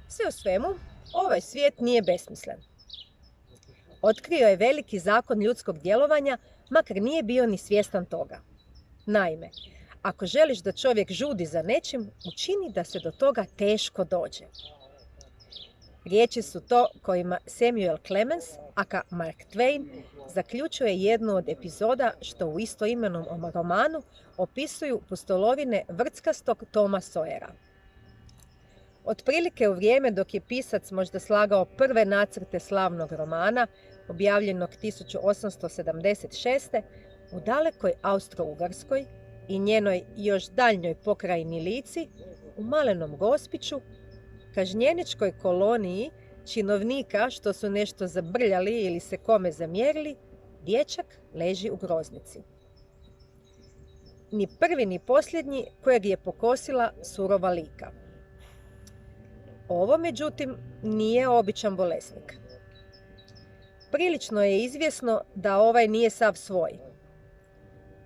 Sve u svemu, ovaj svijet nije besmislen. Otkrio je veliki zakon ljudskog djelovanja, makar nije bio ni svjestan toga. Naime, ako želiš da čovjek žudi za nečim, učini da se do toga teško dođe. Riječi su to kojima Samuel Clemens, aka Mark Twain, zaključuje jednu od epizoda što u istoimenom romanu opisuju pustolovine vrckastog Toma Sawyera. Otprilike u vrijeme dok je pisac možda slagao prve nacrte slavnog romana, objavljenog 1876. u dalekoj Austro-Ugarskoj i njenoj još daljnjoj pokrajini Lici, u malenom Gospiću, kažnjeničkoj koloniji činovnika što su nešto zabrljali ili se kome zamjerili, dječak leži u groznici. Ni prvi ni posljednji kojeg je pokosila surova lika. Ovo, međutim, nije običan bolesnik. Prilično je izvjesno da ovaj nije sav svoj.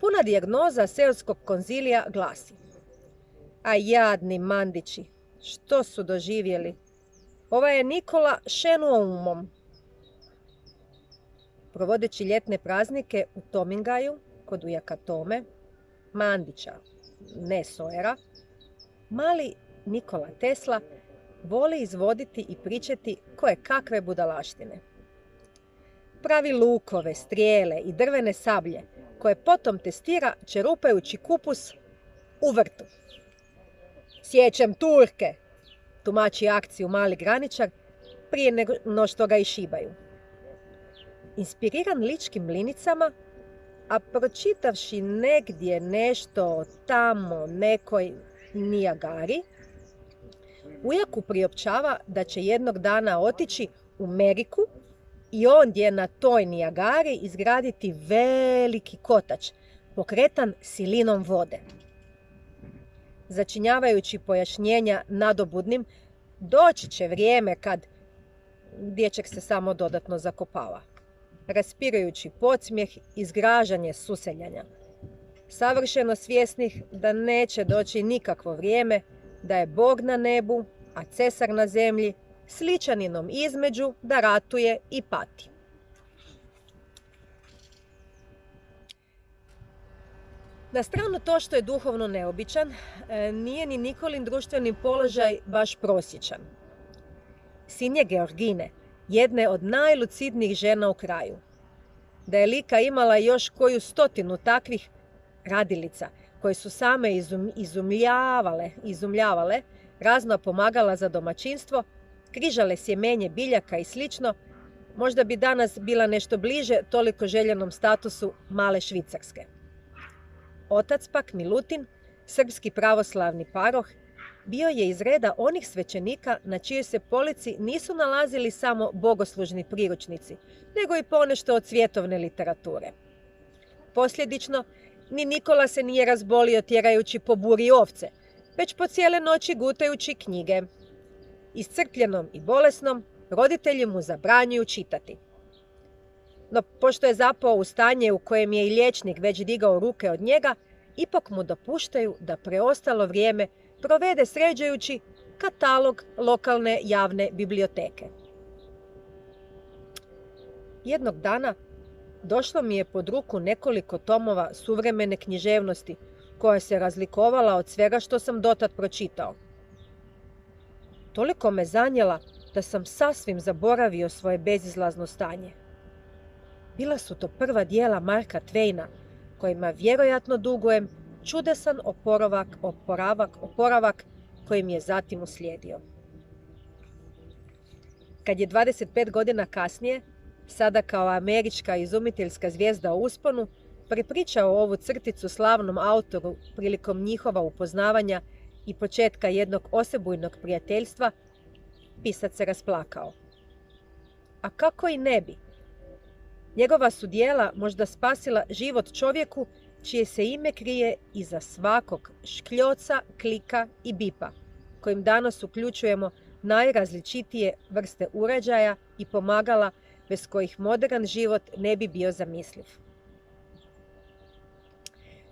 Puna dijagnoza seoskog konzilija glasi: a jadni Mandići, što su doživjeli? Ovaj je Nikola šenuumom. Provodeći ljetne praznike u Tomingaju, kod ujaka Tome, Mandića, ne Sawyera, mali Nikola Tesla voli izvoditi i pričati koje kakve budalaštine. Pravi lukove, strijele i drvene sablje, koje potom testira čerupajući kupus u vrtu. Sjećem Turke, tumači akciju mali graničar prije nego što ga išibaju. Inspiriran ličkim mlinicama, a pročitavši negdje nešto o tamo nekoj Nijagari, ujaku priopćava da će jednog dana otići u Ameriku i ondje na toj Nijagari izgraditi veliki kotač, pokretan silinom vode. Začinjavajući pojašnjenja nadobudnim, doći će vrijeme kad dječak se samo dodatno zakopava, raspirajući podsmijeh i zgražanje suseljanja, savršeno svjesnih da neće doći nikakvo vrijeme, da je Bog na nebu, a cesar na zemlji, sličaninom između da ratuje i pati. Na stranu to što je duhovno neobičan, nije ni Nikolin društveni položaj baš prosječan. Sin je Georgine, jedne od najlucidnijih žena u kraju. Da je Lika imala još koju 100 takvih radilica, koje su same izumljavale, razna pomagala za domaćinstvo, križale sjemenje biljaka i slično, možda bi danas bila nešto bliže toliko željenom statusu male Švicarske. Otac pak Milutin, srpski pravoslavni paroh, bio je iz reda onih svećenika na čijoj se polici nisu nalazili samo bogoslužni priručnici, nego i ponešto od svjetovne literature. Posljedično, ni Nikola se nije razbolio tjerajući po buri ovce, već po cijele noći gutajući knjige. Iscrpljenom i bolesnom, roditelji mu zabranjuju čitati. No, pošto je zapao u stanje u kojem je i liječnik već digao ruke od njega, ipak mu dopuštaju da preostalo vrijeme provede sređajući katalog lokalne javne biblioteke. Jednog dana došlo mi je pod ruku nekoliko tomova suvremene književnosti, koja se razlikovala od svega što sam dotad pročitao. Toliko me zanijela da sam sasvim zaboravio svoje bezizlazno stanje. Bila su to prva dijela Marka Twaina, kojima vjerojatno dugujem čudesan oporavak koji mi je zatim uslijedio. Kad je 25 godina kasnije, sada kao američka izumiteljska zvijezda u usponu, prepričao ovu crticu slavnom autoru prilikom njihova upoznavanja i početka jednog osebujnog prijateljstva, pisac se rasplakao. A kako i ne bi? Njegova su djela možda spasila život čovjeku čije se ime krije iza svakog škljoca, klika i bipa, kojim danas uključujemo najrazličitije vrste uređaja i pomagala bez kojih modern život ne bi bio zamisliv.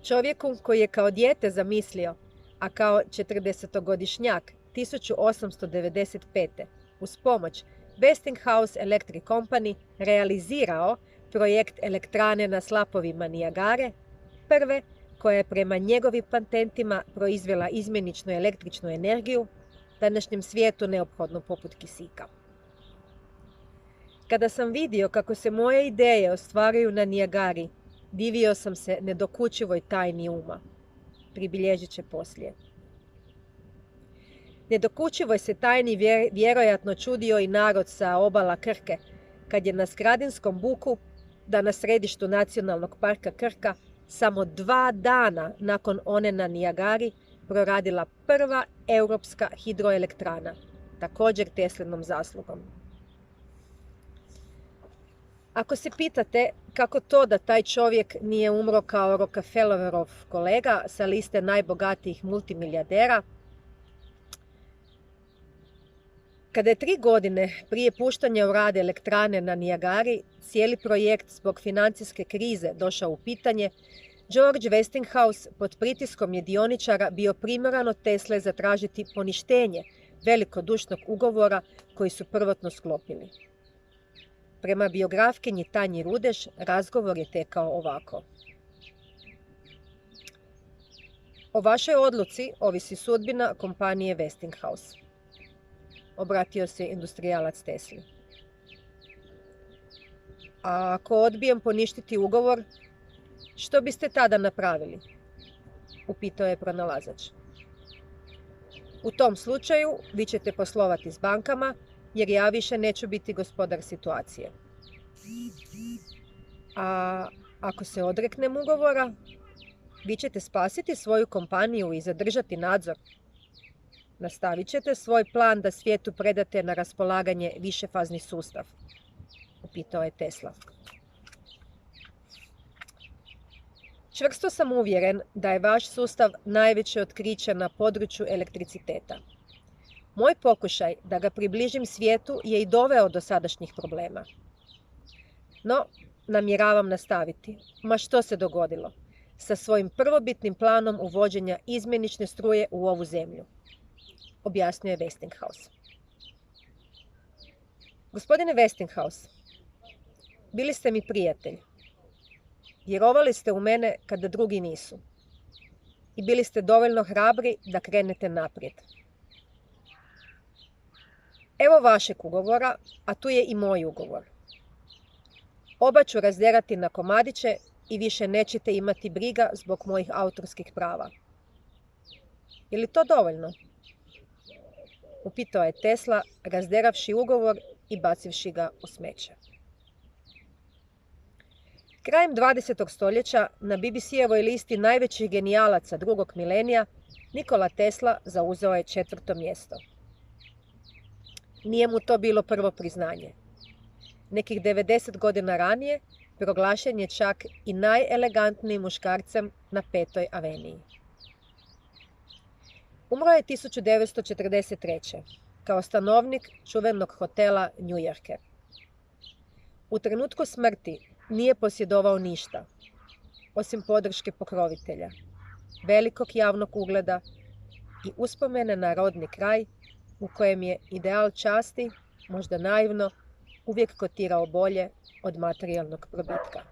Čovjeku koji je kao dijete zamislio, a kao 40-godišnjak 1895. uz pomoć Westinghouse Electric Company realizirao projekt elektrane na slapovima Nijagare, prve koja je prema njegovim patentima proizvela izmjeničnu električnu energiju, današnjem svijetu neophodno poput kisika. Kada sam vidio kako se moje ideje ostvaruju na Nijagari, divio sam se nedokučivoj tajni uma. Pribilježit će poslije. Nedokučivoj se tajni vjerojatno čudio i narod sa obala Krke, kad je na Skradinskom buku, danas središtu Nacionalnog parka Krka, samo 2 dana nakon one na Nijagari proradila prva europska hidroelektrana, također Teslinom zaslugom. Ako se pitate kako to da taj čovjek nije umro kao Rockefellerov kolega sa liste najbogatijih multimilijardera, kada je 3 godine prije puštanja u rad elektrane na Nijagari cijeli projekt zbog financijske krize došao u pitanje, George Westinghouse pod pritiskom je dioničara bio primoran od Tesle zatražiti poništenje velikodušnog ugovora koji su prvotno sklopili. Prema biografkinji Tanji Rudeš, razgovor je tekao ovako. O vašoj odluci ovisi sudbina kompanije Westinghouse. Obratio se industrijalac Tesli. A ako odbijem poništiti ugovor, što biste tada napravili? Upitao je pronalazač. U tom slučaju vi ćete poslovati s bankama, jer ja više neću biti gospodar situacije. A ako se odreknem ugovora, vi ćete spasiti svoju kompaniju i zadržati nadzor. Nastavit ćete svoj plan da svijetu predate na raspolaganje višefazni sustav, upitao je Tesla. Čvrsto sam uvjeren da je vaš sustav najveće otkriće na području elektriciteta. Moj pokušaj da ga približim svijetu je i doveo do sadašnjih problema. No, namjeravam nastaviti. Ma što se dogodilo? Sa svojim prvobitnim planom uvođenja izmjenične struje u ovu zemlju, objasnio je Westinghouse. Gospodine Westinghouse, bili ste mi prijatelj. Vjerovali ste u mene kada drugi nisu. I bili ste dovoljno hrabri da krenete naprijed. Evo vašeg ugovora, a tu je i moj ugovor. Oba ću razderati na komadiće i više nećete imati briga zbog mojih autorskih prava. Je li to dovoljno? Upitao je Tesla, razderavši ugovor i bacivši ga u smeće. Krajem 20. stoljeća na BBC-evoj listi najvećih genijalaca drugog milenija Nikola Tesla zauzeo je 4. mjesto. Nije mu to bilo prvo priznanje. Nekih 90 godina ranije proglašen je čak i najelegantnijim muškarcem na 5. aveniji. Umro je 1943. kao stanovnik čuvenog hotela New Yorker. U trenutku smrti nije posjedovao ništa, osim podrške pokrovitelja, velikog javnog ugleda i uspomene na rodni kraj u kojem je ideal časti, možda naivno, uvijek kotirao bolje od materijalnog probitka.